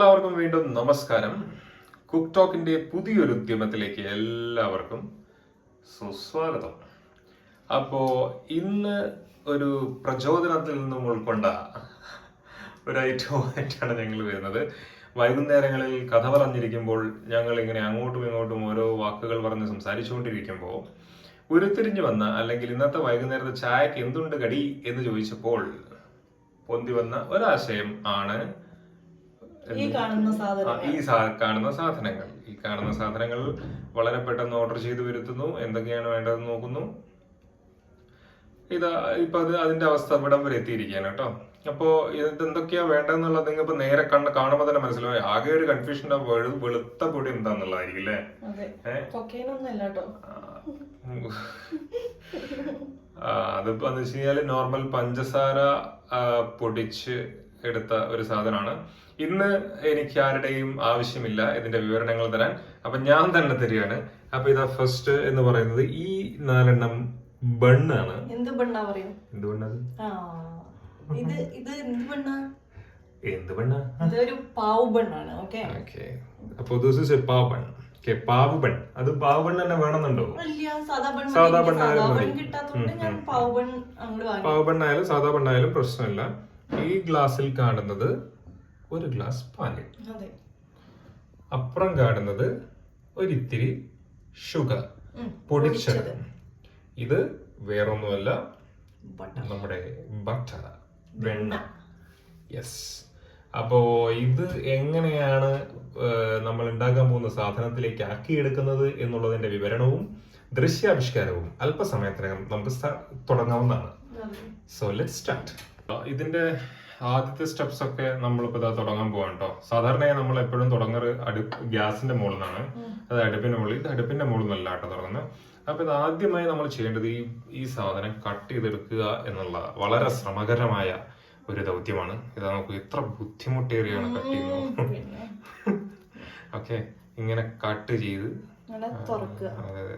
എല്ലാവർക്കും വീണ്ടും നമസ്കാരം. കുക്ക് ടോക്കിന്റെ പുതിയൊരു ഉദ്യമത്തിലേക്ക് എല്ലാവർക്കും സുസ്വാഗതം. അപ്പോ ഇന്ന് ഒരു പ്രചോദനത്തിൽ നിന്നും ഉൾക്കൊണ്ട ഒരു ഐറ്റമായിട്ടാണ് ഞങ്ങൾ വരുന്നത്. വൈകുന്നേരങ്ങളിൽ കഥ പറഞ്ഞിരിക്കുമ്പോൾ ഞങ്ങൾ ഇങ്ങനെ അങ്ങോട്ടും ഇങ്ങോട്ടും ഓരോ വാക്കുകൾ പറഞ്ഞ് സംസാരിച്ചുകൊണ്ടിരിക്കുമ്പോൾ ഉരുത്തിരിഞ്ഞു വന്ന, അല്ലെങ്കിൽ ഇന്നത്തെ വൈകുന്നേരത്തെ ചായക്ക് എന്തുണ്ട് കടി എന്ന് ചോദിച്ചപ്പോൾ പൊന്തി വന്ന ഒരാശയം ആണ് ഈ കാണുന്ന സാധനങ്ങൾ വളരെ പെട്ടെന്ന് ഓർഡർ ചെയ്ത് വരുത്തുന്നു. എന്തൊക്കെയാണ് വേണ്ടതെന്ന് നോക്കുന്നു. ഇപ്പൊ അതിന്റെ അവസ്ഥ ഇവിടം വരെ എത്തിയിരിക്കുകയാണ് കേട്ടോ. അപ്പോ ഇത് എന്തൊക്കെയാ വേണ്ടതെന്നുള്ളത് നിങ്ങൾക്ക് ഇപ്പൊ നേരെ കാണുമ്പോൾ തന്നെ മനസ്സിലാവും. ആകെ ഒരു കൺഫ്യൂഷൻ ഉണ്ടാവും, വെളുത്ത പൊടി എന്താന്നുള്ളതായിരിക്കും അല്ലേ? അതിപ്പോ എന്ന് വെച്ച് കഴിഞ്ഞാല് നോർമൽ പഞ്ചസാര പൊടിച്ച് എടുത്ത ഒരു സാധനമാണ്. ഇന്ന് എനിക്ക് ആരുടെയും ആവശ്യമില്ല ഇതിന്റെ വിവരണങ്ങൾ തരാൻ, അപ്പൊ ഞാൻ തന്നെ തരികയാണ്. അപ്പൊ ഇതാ ഫസ്റ്റ് എന്ന് പറയുന്നത് ഈ 4 ബണ്ണാണ്. എന്ത് ബണ്ണാ പറയൂ? എന്ത് ബണ്ണത്? എന്ത് ബണ്ണാ? ഇതൊരു പാവ് ബണ്ണാണ്. ഓക്കേ. അപ്പൊ this is a pav bun. Pav bun. അത് പാവ് ബൺ തന്നെ വേണമെന്നുണ്ടോ? സാധാ ബൺ പാവ് ബണ്ണായാലും സാധാ ബണ്ണായാലും പ്രശ്നമില്ല. ഈ ഗ്ലാസ്സിൽ കാണുന്നത് ഒരു ഗ്ലാസ് പാല്, അപ്പുറം കാണുന്നത് ഒരിത്തിരി ഷുഗർ പൊടിച്ചത്. ഇത് വേറൊന്നുമല്ല, നമ്മുടെ ബട്ടർ, വെണ്ണ. യെസ്. അപ്പോ ഇത് എങ്ങനെയാണ് നമ്മൾ ഉണ്ടാക്കാൻ പോകുന്ന സാധനത്തിലേക്ക് ആക്കിയെടുക്കുന്നത് എന്നുള്ളതിന്റെ വിവരണവും ദൃശ്യാവിഷ്കാരവും അല്പസമയത്തിനകം നമുക്ക് തുടങ്ങാവുന്നതാണ്. So let's start. ഇതിന്റെ ആദ്യത്തെ സ്റ്റെപ്സ് ഒക്കെ നമ്മളിപ്പോ തുടങ്ങാൻ പോവാണ് കേട്ടോ. സാധാരണയായി നമ്മൾ എപ്പോഴും തുടങ്ങാറ് ഗ്യാസിന്റെ മുകളിൽ നിന്നാണ്. അത് അടുപ്പിന്റെ മുകളിൽ. ഇത് അടുപ്പിന്റെ മുകളിൽ നിന്നല്ല കേട്ടോ തുടങ്ങുന്നത്. അപ്പൊ ഇത് ആദ്യമായി നമ്മൾ ചെയ്യേണ്ടത് ഈ സാധനം കട്ട് ചെയ്തെടുക്കുക എന്നുള്ള വളരെ ശ്രമകരമായ ഒരു ദൗത്യമാണ്. ഇതാ നോക്കൂ, എത്ര ബുദ്ധിമുട്ടേറിയാണ് കട്ട് ചെയ്യുന്നത്. ഓക്കെ, ഇങ്ങനെ കട്ട് ചെയ്ത് അതെ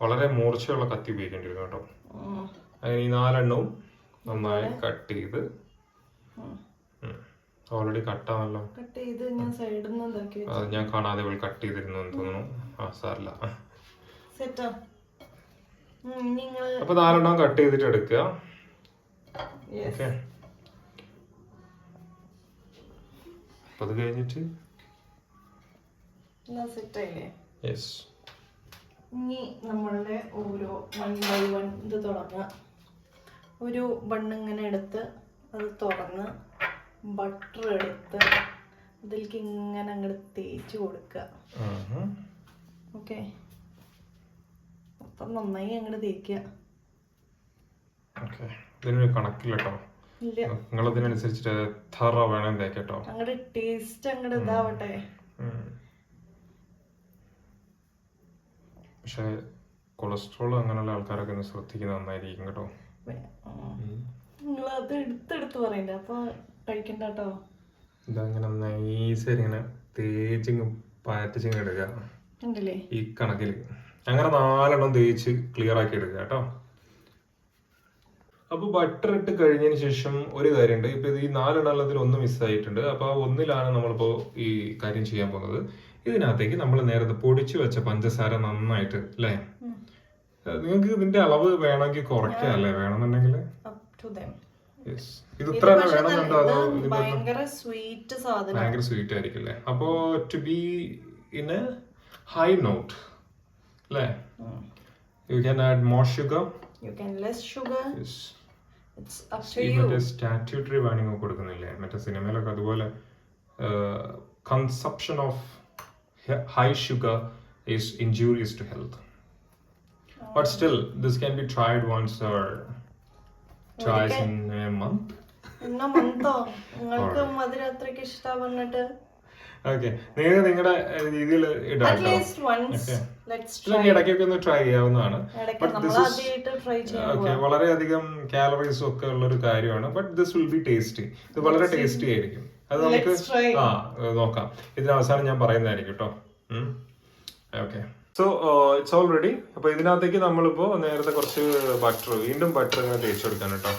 വളരെ മൂർച്ചയുള്ള കത്തി ഉപയോഗിക്കേണ്ടി വരും കേട്ടോ. അങ്ങനെ ഈ 4 നന്നായി കട്ട് ചെയ്ത്. ഓൾറെഡി കട്ടാണല്ലോ. ഞാൻ കാണാതെ കട്ട് ചെയ്തിരുന്നു എന്ന് തോന്നുന്നു. സാറില്ല. അപ്പൊ 4 കട്ട് ചെയ്തിട്ട് എടുക്കുക. ഓക്കെ, അപ്പൊ അത് കഴിഞ്ഞിട്ട് ഇനി നമ്മളുടെ ഓരോ 1 by 1 ഇത് തുടങ്ങാം. ഒരു ബണ്ണിങ്ങനെ എടുത്ത് അത് തുറന്ന് ബട്ടർ എടുത്ത് അതിലേക്ക് ഇങ്ങനെ അങ്ങോട്ട് തേച്ച് കൊടുക്കുക. ഓക്കെ, അപ്പം നന്നായി അങ്ങോട്ട് തേക്കുക. ഇതിനൊരു കണക്കില്ല കേട്ടോ. നിങ്ങൾ ഇതിനനുസരിച്ചിട്ട് എത്ര വേണം തേക്കട്ടോ. അങ്ങോട്ട് ടേസ്റ്റ് അങ്ങോട്ട് ഇതാവട്ടെ. പക്ഷെ കൊളസ്ട്രോൾ അങ്ങനെയുള്ള ആൾക്കാരൊക്കെ ഒന്ന് ശ്രദ്ധിക്കുന്നത് നന്നായിരിക്കും കേട്ടോ. നിങ്ങളത് എടുത്തെടുത്ത് പറയണ്ട, അപ്പൊ കഴിക്കണ്ട കേട്ടോ. ഇതങ്ങനെ നൈസായിട്ട് ഇങ്ങനെ തേച്ചിങ് പാറ്റിച്ചിങ് എടുക്കുക. ഈ കണക്കിൽ അങ്ങനെ 4 തേച്ച് ക്ലിയർ ആക്കി എടുക്കുക കേട്ടോ. അപ്പൊ ബട്ടർ ഇട്ട് കഴിഞ്ഞതിന് ശേഷം ഒരു കാര്യമുണ്ട്. ഇപ്പൊ ഇത് ഈ 4 ഒന്ന് മിസ്സായിട്ടുണ്ട്. അപ്പൊ ആ 1 നമ്മളിപ്പോ ഈ കാര്യം ചെയ്യാൻ പോകുന്നത്. ഇതിനകത്തേക്ക് നമ്മൾ നേരത്തെ പൊടിച്ചു വെച്ച പഞ്ചസാര നന്നായിട്ട് അല്ലേ, നിങ്ങൾക്ക് ഇതിന്റെ അളവ് വേണമെങ്കിൽ കുറയ്ക്കാം അല്ലേ, വേണമെന്നുണ്ടെങ്കിൽ. ഇത് ഇത്ര വേണമെന്നുണ്ടോ അതോ ഭയങ്കര സ്വീറ്റ് ആയിരിക്കും അല്ലേ? അപ്പോ to be in a high note അല്ലേ, you can add more sugar, you can less sugar. It's up to you. മറ്റേ സ്റ്റാറ്റ്യൂട്ടറി വാണിംഗ് ഒക്കെ കൊടുക്കുന്നില്ലേ മറ്റേ സിനിമയിലൊക്കെ, അതുപോലെ consumption of high sugar is injurious to health. But still this can be tried once or twice in a month. നിങ്ങൾക്ക് മധുരത്രയ്ക്ക് ഇഷ്ടമായിട്ട് okay, നിങ്ങൾ നിങ്ങളുടെ രീതിയിൽ ഇടയ്ക്കൊക്കെ ഒന്ന് ട്രൈ ചെയ്യാവുന്നതാണ്. വളരെയധികം കാലറീസും ഒക്കെ ഉള്ള ഒരു കാര്യമാണ്. But this will be tasty. ഇത് വളരെ ടേസ്റ്റി ആയിരിക്കും. അത് നമുക്ക് നോക്കാം. ഇതിന് അവസാനം ഞാൻ പറയുന്നതായിരിക്കും കേട്ടോ. Okay, so it's all ready. അപ്പൊ ഇതിനകത്തേക്ക് നമ്മളിപ്പോ നേരത്തെ കുറച്ച് വീണ്ടും ബട്ടർ ഇങ്ങനെ തേച്ച് കൊടുക്കാൻ കേട്ടോ.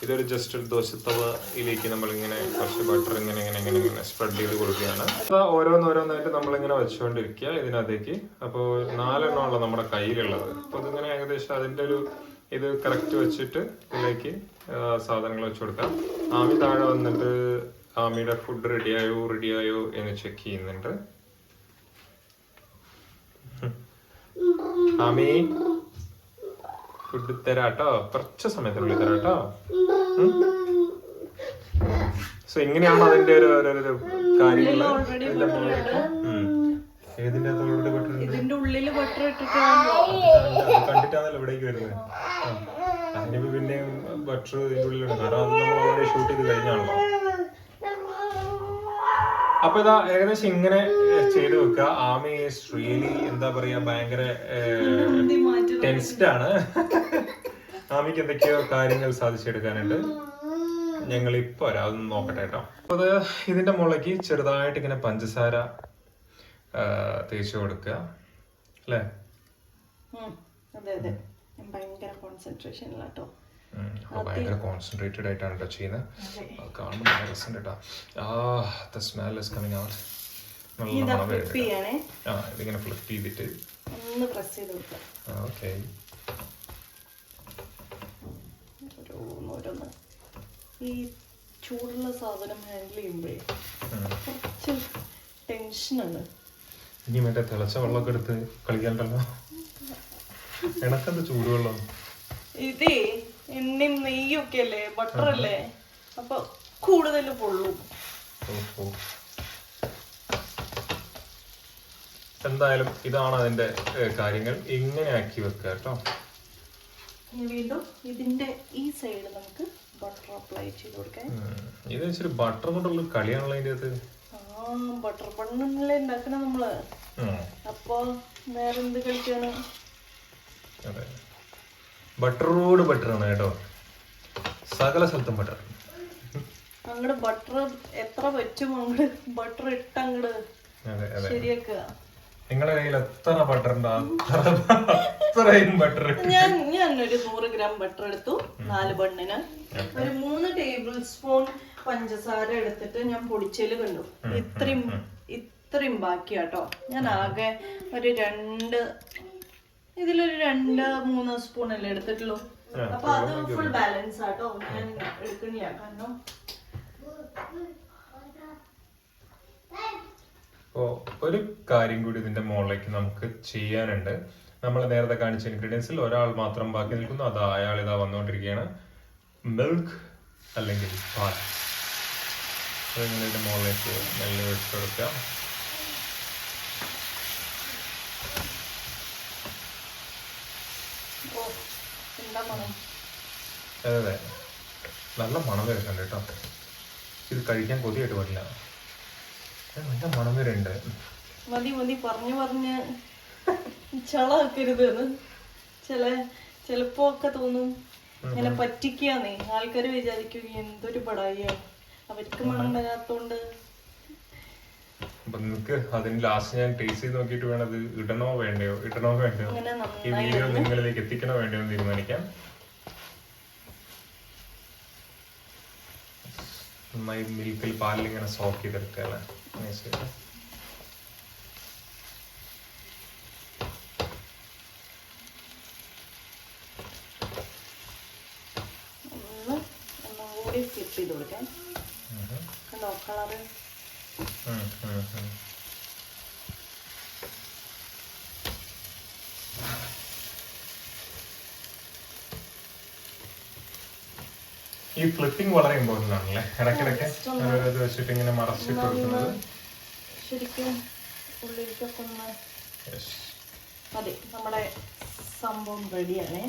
ഇതൊരു ജസ്റ്റ് ഒരു ദോശത്തവയിലേക്ക് നമ്മളിങ്ങനെ കുറച്ച് ബട്ടർ ഇങ്ങനെ ഇങ്ങനെ ഇങ്ങനെ ഇങ്ങനെ സ്പ്രെഡ് ചെയ്ത് കൊടുക്കുകയാണ്. അപ്പോൾ ഓരോന്നോരോന്നായിട്ട് നമ്മളിങ്ങനെ വെച്ചുകൊണ്ടിരിക്കുക ഇതിനകത്തേക്ക്. അപ്പോൾ 4 എണ്ണമുള്ള നമ്മുടെ കയ്യിലുള്ളത്. അപ്പോൾ ഇതിങ്ങനെ ഏകദേശം അതിൻ്റെ ഒരു ഇത് കറക്റ്റ് വെച്ചിട്ട് ഇതിലേക്ക് സാധനങ്ങൾ വെച്ച് കൊടുക്കാം. ആമി താഴെ വന്നിട്ട് ആമിയുടെ ഫുഡ് റെഡിയായോ എന്ന് ചെക്ക് ചെയ്യുന്നുണ്ട്. ആമി ഫുഡ് തരാട്ടോ, കുറച്ച് സമയത്തിനുള്ളിൽ തരാട്ടോ. സോ ഇങ്ങനെയാണ് അതിന്റെ ഒരു കാര്യങ്ങള്. ഏതിന്റെ ഓൾറെഡി ബട്ടർ ഇതിന്റെ ഉള്ളില് ബട്ടർ കണ്ടിട്ടാണല്ലോ ഇവിടേക്ക് വരുന്നത്. അതിനിപ്പോ പിന്നെ ബട്ടർ ഇതിന്റെ ഉള്ളിലുണ്ട്, കാരണം അത് നമ്മൾ ഓൾറെഡി ഷൂട്ട് ചെയ്ത് കഴിഞ്ഞാണല്ലോ. അപ്പൊ ഇതാ ഏകദേശം ഇങ്ങനെ ചെയ്ത് വെക്കുക. ആമി ഈസ് റിയലി എന്താ പറയാ, ഭയങ്കര ടെൻസ്ഡ് ആണ്. ആമിക്ക് എന്തൊക്കെയോ കാര്യങ്ങൾ സാധിച്ചെടുക്കാനുണ്ട്. ഞങ്ങൾ ഇപ്പൊ അതൊന്ന് നോക്കട്ടെ കേട്ടോ. അപ്പൊ അത് ഇതിന്റെ മുകളിലേക്ക് ചെറുതായിട്ട് ഇങ്ങനെ പഞ്ചസാര തേച്ച് കൊടുക്കുക അല്ലേ? ഭയങ്കര കോൺസെൻട്രേറ്റഡ് ആയിട്ടാണ് കേട്ടോ ചെയ്യുന്നത്. കാണുമ്പോൾ നല്ല രസമുണ്ട് കേട്ടോ. The smell is coming out. നല്ല മണം വരുന്നുണ്ട്. ഇതിങ്ങനെ ഫ്ലിപ്പ് ചെയ്തിട്ട് ഒന്ന് പ്രസ് ചെയ്ത് കൊടുക്കുക. ഓക്കെ. ഓരോന്ന് ഈ ചൂടുള്ള സാധനം ഹാൻഡിൽ ചെയ്യുമ്പോഴേ കുറച്ച് ടെൻഷനാണ്. ഇനി മറ്റേ തിളച്ച വെള്ളമൊക്കെ എടുത്ത് കളിക്കാണ്ടല്ലോ. എനക്കെന്ത് ചൂടുവെള്ളം. ഇതേ എണ്ണയും നെയ്യൊക്കെ അല്ലേ, ബട്ടർ അല്ലേ, അപ്പൊ കൂടുതൽ പൊള്ളും. എന്തായാലും ഇതാണ് അതിന്റെ കാര്യങ്ങൾ. ഇങ്ങനെ ആക്കി വെക്കുക കേട്ടോ. വീണ്ടും ഇതിന്റെ ഈ സൈഡ് നമുക്ക് ബട്ടർ അപ്ലൈ ചെയ്ത് കൊടുക്കാം. ഇത് വെച്ചൊരു ബട്ടർ കൊണ്ടുള്ള കളിയാണല്ലോ അതിന്റെ അകത്ത്. ബട്ടർ ബണ്ണല്ലേ ഉണ്ടാക്കണ നമ്മള്. അപ്പൊ വേറെ എന്ത് കളിക്കാണ്? അതെ, ബട്ടറോട് ബട്ടറാണ് കേട്ടോ. സകല സ്ഥലത്തും ബട്ടർ. അങ്ങട് ബട്ടർ എത്ര പറ്റും അങ്ങട് ബട്ടർ ഇട്ട് അങ്ങട് ശരിയാക്കുക. നിങ്ങളുടെ കയ്യിൽ എത്ര ബട്ടർ ഉണ്ടോ അത്രയും ബട്ടർ. ഞാൻ ഒരു 100 ഗ്രാം ബട്ടർ എടുത്തു 4 ബണ്ണിന്. ഒരു 3 ടേബിൾ സ്പൂൺ പഞ്ചസാര എടുത്തിട്ട് ഞാൻ പൊടിച്ചേല് കണ്ടു. ഇത്രയും ബാക്കിയാട്ടോ. ഞാൻ ആകെ ഒരു 2 സ്പൂൺ അല്ലേ എടുത്തിട്ടുള്ളൂ. അപ്പൊ അത് ഫുൾ ബാലൻസ് ആട്ടോ. ഞാൻ എടുക്കണില്ല, കാരണം ഒരു കാര്യം കൂടി ഇതിന്റെ മുകളിലേക്ക് നമുക്ക് ചെയ്യാനുണ്ട്. നമ്മൾ നേരത്തെ കാണിച്ച ഇൻഗ്രീഡിയൻസിൽ ഒരാൾ മാത്രം ബാക്കി നിൽക്കുന്നു. അത് അയാൾ ഇതാ വന്നുകൊണ്ടിരിക്കുകയാണ്. മിൽക്ക് അല്ലെങ്കിൽ പാൽ. ഇങ്ങനെ ഇതിന്റെ മുകളിലേക്ക് നല്ല ഒഴിച്ചു കൊടുക്കാം. അതെ, നല്ല മണം വരുന്നുണ്ട് കേട്ടോ. ഇത് കഴിക്കാൻ കൊതിയായിട്ട് പാടില്ല. നല്ല മണം വരുന്നുണ്ട്. മതി പറഞ്ഞ് ചളാക്കരുത്. ചിലപ്പോ ഒക്കെ തോന്നും ഇങ്ങനെ പറ്റിക്കാന്നേ. ആൾക്കാര് വിചാരിക്കും എന്തൊരു പടായിയാ, അവർക്ക് മണം വരാത്തോണ്ട്. അപ്പൊ നിങ്ങക്ക് അതിന് ലാസ്റ്റ് ഞാൻ ടേസ്റ്റ് ചെയ്ത് നോക്കിയിട്ട് വേണം അത് ഇടണോ വേണ്ടയോ ഈ വീഡിയോ നിങ്ങളിലേക്ക് എത്തിക്കണോ വേണ്ടയോ എന്ന് തീരുമാനിക്കാം. നന്നായി മിൽക്കിൽ പാലിൽ ഇങ്ങനെ സോക്ക് ചെയ്തെടുക്കല്ലേ. ഒന്നുകൂടി ഫ്ലിപ്പ് ചെയ്ത് കൊടുക്കാം. കണ്ടോ കളറ്? ഈ ഫ്ലിപ്പിംഗ് വളരെ ഇമ്പോർട്ടന്റ് ആണല്ലേ. ഇടയ്ക്കിടയ്ക്ക് വെച്ചിട്ട് ഇങ്ങനെ മറച്ചിട്ട് കൊടുക്കുന്നത്. ശരിക്കും ഉള്ളിലേക്കൊക്കെ മതി. നമ്മുടെ സംഭവം റെഡിയാണേ.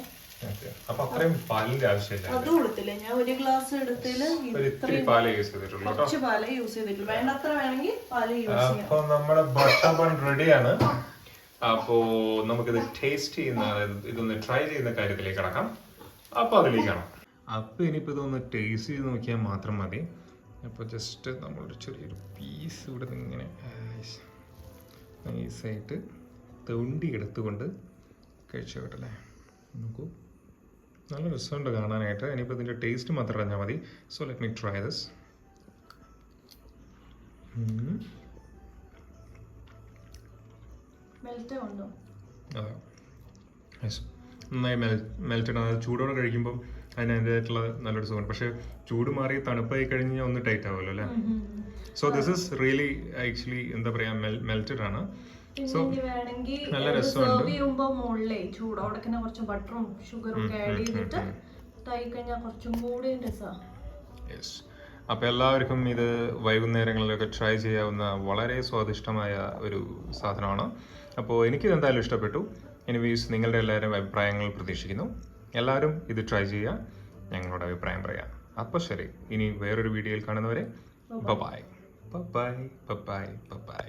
അപ്പൊ അത്രയും പാലിന്റെ ആവശ്യമില്ല. അത് കൊടുത്തില്ലേ, ഞാൻ 1 ഗ്ലാസ് എടുത്തതില് കുറച്ച് പാലേ യൂസ് ചെയ്തിട്ടുള്ളൂ. വേണ്ടത്ര വേണമെങ്കിൽ പാല് യൂസ് ചെയ്യാം. അപ്പൊ നമ്മുടെ ബട്ടർ ബൺ റെഡിയാണ്. അപ്പോ നമുക്കിത് ടേസ്റ്റ് ചെയ്യുന്ന, ഇതൊന്ന് ട്രൈ ചെയ്യുന്ന കാര്യത്തിലേക്ക് കടക്കാം. അപ്പൊ അതിലേക്കാണ്. അപ്പൊ ഇനിയിപ്പോ ഇതൊന്ന് ടേസ്റ്റ് ചെയ്ത് നോക്കിയാൽ മാത്രം മതി. അപ്പൊ ജസ്റ്റ് നമ്മളൊരു ചെറിയൊരു പീസ് ഇവിടെ നിന്ന് ഇങ്ങനെ നൈസായിട്ട് തൊണ്ടി എടുത്തുകൊണ്ട് കഴിച്ചു കേട്ടല്ലേ. നോക്കൂ, നല്ല രസമുണ്ട് കാണാനായിട്ട്. ഇനിയിപ്പോൾ ഇതിൻ്റെ ടേസ്റ്റ് മാത്രം അറിഞ്ഞാൽ മതി. So let me try this. Melt ഉണ്ടോ? അതെ, യെസ്, നന്നായി മെൽറ്റഡ് ആണ്. ചൂടോടെ കഴിക്കുമ്പോൾ അതിന് അതിൻ്റെതായിട്ടുള്ള നല്ലൊരു സുഖമുണ്ട്. പക്ഷേ ചൂട് മാറി തണുപ്പായി കഴിഞ്ഞാൽ ഒന്ന് ടൈറ്റ് ആവുമല്ലോ അല്ലേ? So this is really actually എന്താ പറയുക, മെൽറ്റഡ് ആണ്. സോ വേണമെങ്കിൽ നല്ല സെർവ് രസമുണ്ട്. ചെയ്യുമ്പോൾ മുകളിലേ ചൂടോടെ കുറച്ച് ബട്ടറും ഷുഗറും ഒക്കെ ആഡ് ചെയ്തിട്ട് ഇതായി കഴിഞ്ഞാൽ കുറച്ചും കൂടി രസമാണ്. യെസ്, അപ്പോൾ എല്ലാവർക്കും ഇത് വൈകുന്നേരങ്ങളിലൊക്കെ ട്രൈ ചെയ്യാവുന്ന വളരെ സ്വാദിഷ്ടമായ ഒരു സാധനമാണ്. അപ്പോൾ എനിക്കിത് എന്തായാലും ഇഷ്ടപ്പെട്ടു. എനിവേസ് നിങ്ങളുടെ എല്ലാവരും അഭിപ്രായങ്ങൾ പ്രതീക്ഷിക്കുന്നു. എല്ലാവരും ഇത് ട്രൈ ചെയ്യുക, ഞങ്ങളുടെ അഭിപ്രായം പറയാം. അപ്പോൾ ശരി, ഇനി വേറൊരു വീഡിയോയിൽ കാണുന്നവരെ bye bye bye bye bye.